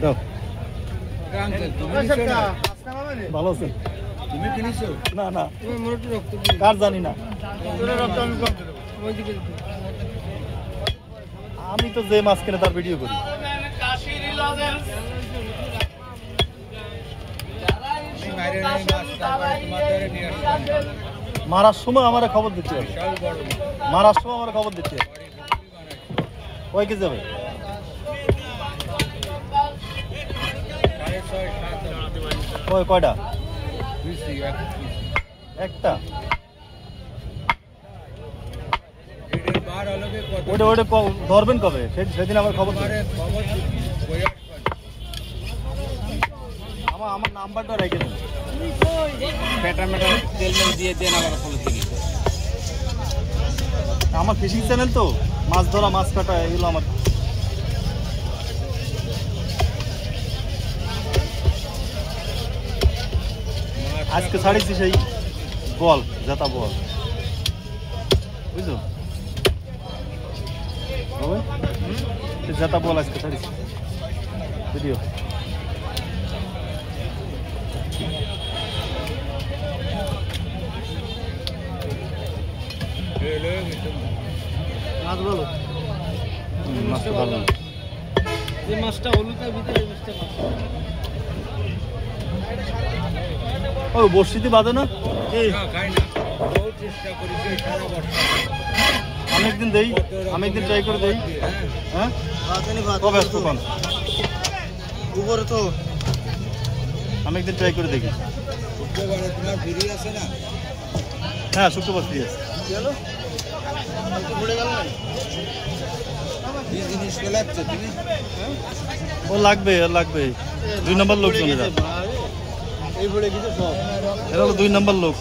দাও ভালো আছেন তুমি কিনেছো না না কার জানি না আমি তো যে মাছ কিনে তার ভিডিও করি মারার সময় আমার খবর দিতে হবে মারার সময় আমার খবর দিতে হবে কয় কেজি যাবে কয়টা একটা ওটা ওটা ধরবেন কবে সেদিন আমার খবর আমার নাম্বারটা রেখে দেন আমার ফিশিং চ্যানেল তো মাছ ধরা মাছ কাটা এগুলো আমার আজকে ছাড়িয়েছি সেই বল জেতা বল বুঝছো জেতা বল আজকে ছাড়িয়েছি ভিডিও মাছ ভালো মাছটা ভালো যে মাছটা হলুদের ভিতরে ও বর্ষিতে বাঁধে না আমি একদিন দেই আমি একদিন ট্রাই করে দেই হ্যাঁ কবে আসতো কোন উপরে তো আমি একদিন ট্রাই করে দেখি শুক্রবারে তোমার ফ্রি আছে না হ্যাঁ শুক্রবার ফ্রি আছে জিনিস লাগছে তুমি ও লাগবে দুই নম্বর লোক চলে যাবে এরা হলো 2 নম্বর লোক